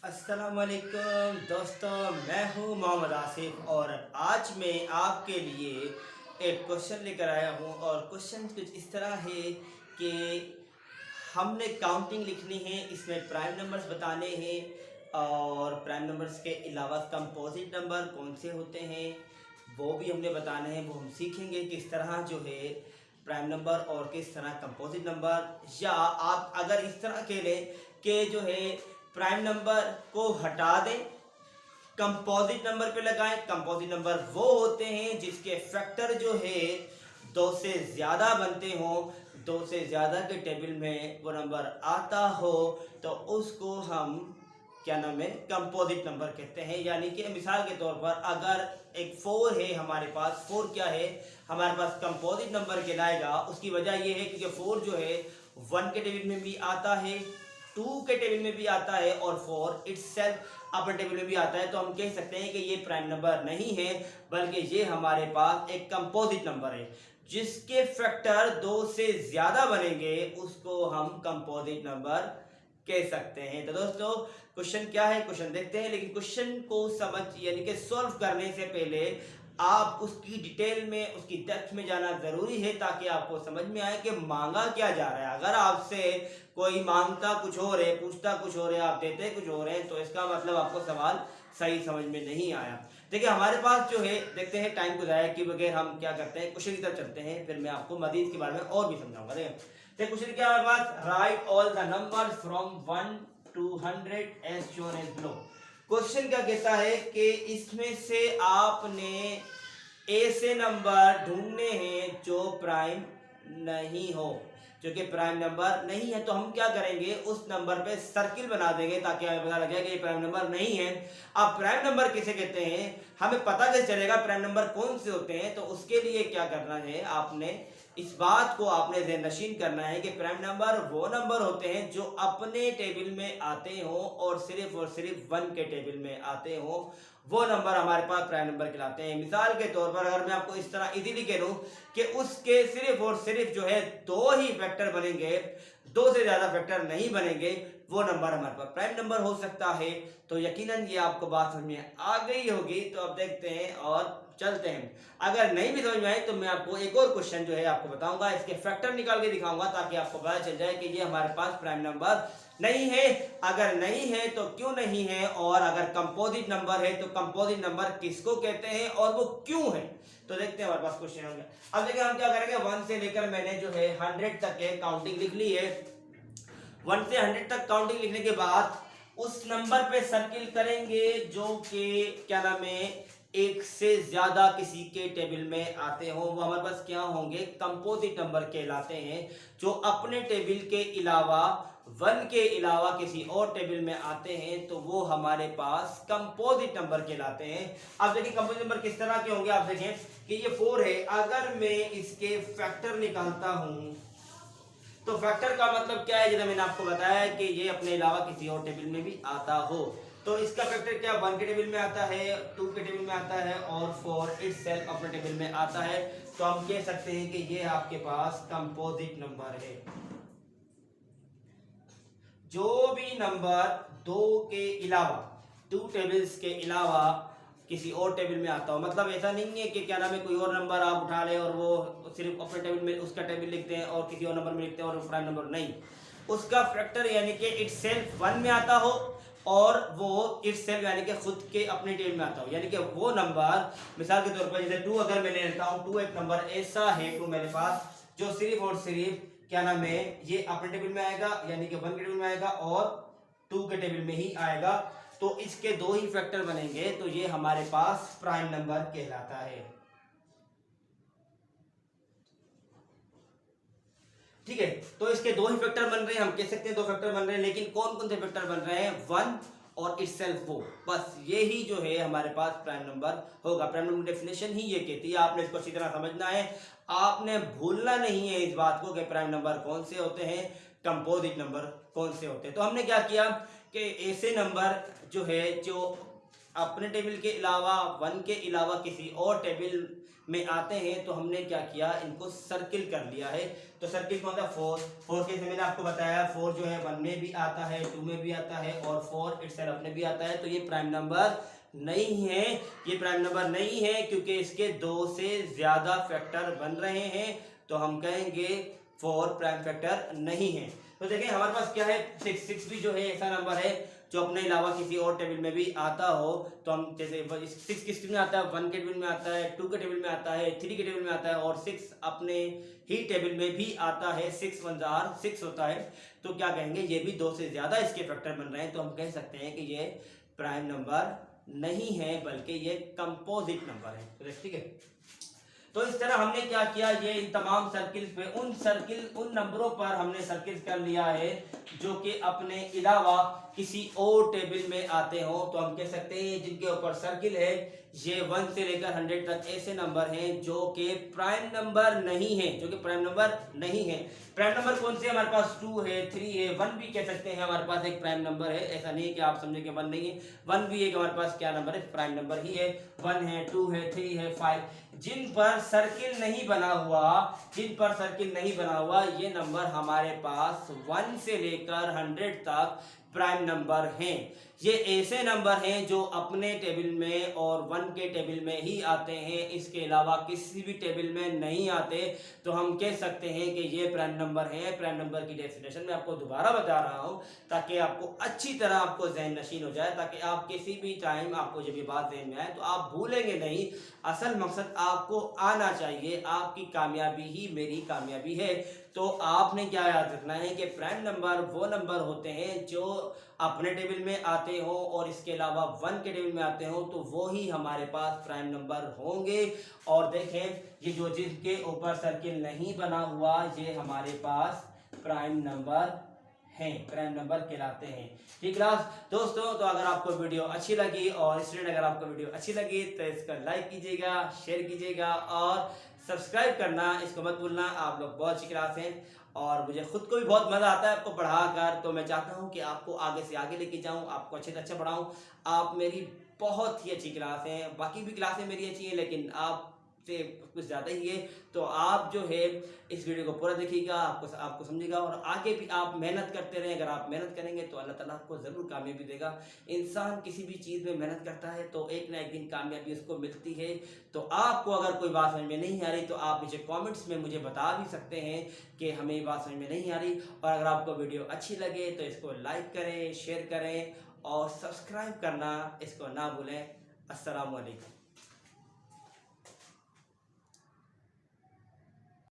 अस्सलामुअलैकुम दोस्तों, मैं हूं मोहम्मद आसिफ और आज मैं आपके लिए एक क्वेश्चन लेकर आया हूं। और क्वेश्चन कुछ इस तरह है कि हमने काउंटिंग लिखनी है, इसमें प्राइम नंबर्स बताने हैं और प्राइम नंबर्स के अलावा कंपोजिट नंबर कौन से होते हैं वो भी हमने बताने हैं। वो हम सीखेंगे किस तरह जो है प्राइम नंबर और किस तरह कंपोजिट नंबर, या आप अगर इस तरह के लें कि जो है प्राइम नंबर को हटा दें, कंपोजिट नंबर पे लगाएं। कंपोजिट नंबर वो होते हैं जिसके फैक्टर जो है दो से ज़्यादा बनते हों, दो से ज़्यादा के टेबल में वो नंबर आता हो तो उसको हम क्या नाम है, कंपोजिट नंबर कहते हैं। यानी कि मिसाल के तौर पर अगर एक फोर है हमारे पास, फोर क्या है हमारे पास कंपोजिट नंबर कहलाएगा। उसकी वजह यह है क्योंकि फोर जो है वन के टेबल में भी आता है, टू के टेबल में भी आता है और फोर इटसेल्फ अपने टेबल में भी आता है। तो हम कह सकते हैं कि ये प्राइम नंबर नहीं है बल्कि ये हमारे पास एक कंपोजिट नंबर है जिसके फैक्टर दो से ज्यादा बनेंगे, उसको हम कंपोजिट नंबर कह सकते हैं। तो दोस्तों क्वेश्चन क्या है, क्वेश्चन देखते हैं। लेकिन क्वेश्चन को समझ यानी कि सॉल्व करने से पहले आप उसकी डिटेल में, उसकी डेप्थ में जाना जरूरी है ताकि आपको समझ में आए कि मांगा क्या जा रहा है। अगर आपसे कोई मांगता कुछ और है, पूछता कुछ और है, आप देते कुछ और हैं, तो इसका मतलब आपको सवाल सही समझ में नहीं आया। देखिए हमारे पास जो है, देखते हैं टाइम को ज़ाया किए बगैर हम क्या करते हैं, क्वेश्चन की तरफ चलते हैं, फिर मैं आपको मजीद के बारे में और भी समझाऊंगा। देखिए क्वेश्चन क्या है हमारे पास, write all the numbers from 1 to 100 as shown as below. Question क्या कहता है कि इसमें से आपने ऐसे नंबर ढूंढने हैं जो प्राइम नहीं हो। जो कि प्राइम नंबर नहीं है तो हम क्या करेंगे, उस नंबर पे सर्किल बना देंगे ताकि हमें पता लगे कि ये प्राइम नंबर नहीं है। अब प्राइम नंबर किसे कहते हैं, हमें पता कैसे चलेगा प्राइम नंबर कौन से होते हैं। तो उसके लिए क्या करना है, आपने इस बात को आपने ज़हननशीन करना है कि प्राइम नंबर वो नंबर होते हैं जो अपने टेबल में आते हो और सिर्फ वन के टेबल में आते हो, वो नंबर हमारे पास प्राइम नंबर कहलाते हैं। मिसाल के तौर पर अगर मैं आपको इस तरह इजीली कह दूं कि उसके सिर्फ और सिर्फ जो है दो ही फैक्टर बनेंगे, दो से ज्यादा फैक्टर नहीं बनेंगे, वो नंबर हमारे पास प्राइम नंबर हो सकता है। तो यकीनन ये आपको बात समझ में आ गई होगी। तो अब देखते हैं और चलते हैं। अगर नहीं भी समझ में आई तो मैं आपको एक और क्वेश्चन जो है आपको बताऊंगा, इसके फैक्टर निकाल के दिखाऊंगा ताकि आपको पता चल जाए कि ये हमारे पास प्राइम नंबर नहीं है। अगर नहीं है तो क्यों नहीं है, और अगर कंपोजिट नंबर है तो कंपोजिट नंबर किसको कहते हैं और वो क्यों है। तो देखते हैं हमारे पास क्वेश्चन होंगे। अब देखिए हम क्या करेंगे, 1 से लेकर मैंने जो है 100 तक के काउंटिंग लिख ली है। 1 से 100 तक काउंटिंग लिखने के बाद उस नंबर पे सर्किल करेंगे जो कि क्या नाम है, एक से ज्यादा किसी के टेबल में आते हो, वो हमारे पास क्या होंगे, कंपोजिट नंबर कहलाते हैं। जो अपने टेबल के अलावा, वन के अलावा किसी और टेबल में आते हैं तो वो हमारे पास कंपोजिट नंबर कहलाते हैं। अब देखिए कंपोजिट नंबर किस तरह के होंगे। आप देखें कि ये 4 है, अगर मैं इसके फैक्टर निकालता हूं तो फैक्टर का मतलब क्या है, जैसे मैंने आपको बताया कि ये अपने अलावा किसी और टेबल में भी आता हो। तो इसका फैक्टर क्या, 1 के टेबल में आता है, 2 के टेबल में आता है और 4 इटसेल्फ अपने टेबल में आता है। तो हम कह सकते हैं कि ये आपके पास कंपोजिट नंबर है। जो भी नंबर दो के अलावा, 2 टेबल्स के अलावा किसी और टेबल में आता हो, मतलब ऐसा नहीं है कि क्या नाम है कोई और नंबर आप उठा ले और वो सिर्फ अपने टेबल में उसका टेबल लिखते हैं और किसी और नंबर में लिखते हैं और प्राइम नंबर नहीं। उसका फैक्टर यानी कि इटसेल्फ 1 में आता हो और वो इटसेल्फ यानी कि खुद के अपने टेबल में आता हो। यानी कि वो नंबर, मिसाल के तौर पर जैसे 2 अगर मैं लेता हूँ, 2 एक नंबर ऐसा है 2 मेरे पास जो सिर्फ और सिर्फ क्या नाम है, ये अपने टेबल में आएगा यानी कि 1 के टेबल में आएगा और 2 के टेबल में ही आएगा। तो इसके दो ही फैक्टर बनेंगे तो ये हमारे पास प्राइम नंबर कहलाता है। ठीक है, तो इसके दो ही फैक्टर बन रहे हैं, हम कह सकते हैं दो फैक्टर बन रहे हैं, लेकिन कौन कौन से फैक्टर बन रहे हैं, 1 और इटसेल्फ वो, बस ये ही जो है हमारे पास प्राइम नंबर होगा। प्राइम नंबर डेफिनेशन ही ये कहती है, आपने इसको अच्छी तरह समझना है। आपने भूलना नहीं है इस बात को कि प्राइम नंबर कौन से होते हैं, कंपोजिट नंबर कौन से होते हैं। तो हमने क्या किया कि ऐसे नंबर जो है, जो अपने टेबल के अलावा 1 के अलावा किसी और टेबल में आते हैं तो हमने क्या किया, इनको सर्किल कर लिया है। तो सर्किल कौन था, 4 के मैंने आपको बताया 4 जो है 1 में भी आता है, 2 में भी आता है और 4 इटसेल्फ में भी आता है। तो ये प्राइम नंबर नहीं है, ये प्राइम नंबर नहीं है क्योंकि इसके 2 से ज़्यादा फैक्टर बन रहे हैं, तो हम कहेंगे 4 प्राइम फैक्टर नहीं है। तो देखें हमारे पास क्या है, 6 भी जो है ऐसा नंबर है जो अपने अलावा किसी और टेबल में भी आता हो। तो हम जैसे 6 किस टेबल में आता है, 1 के टेबल में आता है, 2 के टेबल में आता है, 3 के टेबल में आता है और 6 अपने ही टेबल में भी आता है। 6 1 जार 6 होता है। तो क्या कहेंगे, ये भी 2 से ज़्यादा इसके फैक्टर बन रहे हैं, तो हम कह सकते हैं कि ये प्राइम नंबर नहीं है बल्कि ये कंपोजिट नंबर है। तो ठीक है, तो इस तरह हमने क्या किया, ये इन तमाम सर्किल्स पे उन नंबरों पर हमने सर्किल कर लिया है जो कि अपने अलावा किसी और टेबल में आते हो। तो हम कह सकते हैं जिनके ऊपर सर्किल है ये 1 से लेकर 100 तक ऐसे नंबर हैं जो कि प्राइम नंबर नहीं है, जो कि प्राइम नंबर नहीं है। प्राइम नंबर कौन से, हमारे पास 2 है, 3 है, 1 भी कह सकते हैं हमारे पास एक प्राइम नंबर है। ऐसा नहीं है कि आप समझे कि 1 नहीं है, 1 भी एक हमारे पास क्या नंबर है, प्राइम नंबर ही है। 1 है, 2 है, 3 है, 5 जिन पर सर्किल नहीं बना हुआ ये नंबर हमारे पास 1 से लेकर 100 तक प्राइम नंबर हैं। ये ऐसे नंबर हैं जो अपने टेबल में और 1 के टेबल में ही आते हैं, इसके अलावा किसी भी टेबल में नहीं आते। तो हम कह सकते हैं कि ये प्राइम नंबर है। प्राइम नंबर की डेफिनेशन मैं आपको दोबारा बता रहा हूँ ताकि आपको अच्छी तरह आपको ज़हन नशीन हो जाए, ताकि आप किसी भी टाइम आपको जब ये बात ज़हन में आए तो आप भूलेंगे नहीं। असल मकसद आपको आना चाहिए, आपकी कामयाबी ही मेरी कामयाबी है। तो आपने क्या याद रखना है कि प्राइम नंबर वो नंबर होते हैं जो अपने टेबल में आते हो और इसके अलावा 1 के टेबल में आते हो, तो वो ही हमारे पास प्राइम नंबर होंगे। और देखें ये जो जिसके ऊपर सर्किल नहीं बना हुआ ये हमारे पास प्राइम नंबर हैं, प्राइम नंबर कहलाते हैं। ठीक क्लास दोस्तों, तो अगर आपको वीडियो अच्छी लगी और स्टूडेंट अगर आपको वीडियो अच्छी लगी तो इसका लाइक कीजिएगा, शेयर कीजिएगा और सब्सक्राइब करना इसको मत भूलना। आप लोग बहुत अच्छी क्लास हैं और मुझे खुद को भी बहुत मज़ा आता है आपको पढ़ा कर। तो मैं चाहता हूँ कि आपको आगे से आगे लेके जाऊँ, आपको अच्छे से अच्छा पढ़ाऊँ। आप मेरी बहुत ही अच्छी क्लास हैं, बाकी भी क्लासें मेरी अच्छी हैं लेकिन आप से कुछ ज़्यादा ही है। तो आप जो है इस वीडियो को पूरा देखिएगा, आपको समझेगा और आगे भी आप मेहनत करते रहें। अगर आप मेहनत करेंगे तो अल्लाह ताला आपको ज़रूर कामयाबी देगा। इंसान किसी भी चीज़ में मेहनत करता है तो एक ना एक दिन कामयाबी उसको मिलती है। तो आपको अगर कोई बात समझ में नहीं आ रही तो आप मुझे कमेंट्स में मुझे बता भी सकते हैं कि हमें ये बात समझ में नहीं आ रही। और अगर आपको वीडियो अच्छी लगे तो इसको लाइक करें, शेयर करें और सब्सक्राइब करना इसको ना भूलें। अस्सलाम वालेकुम।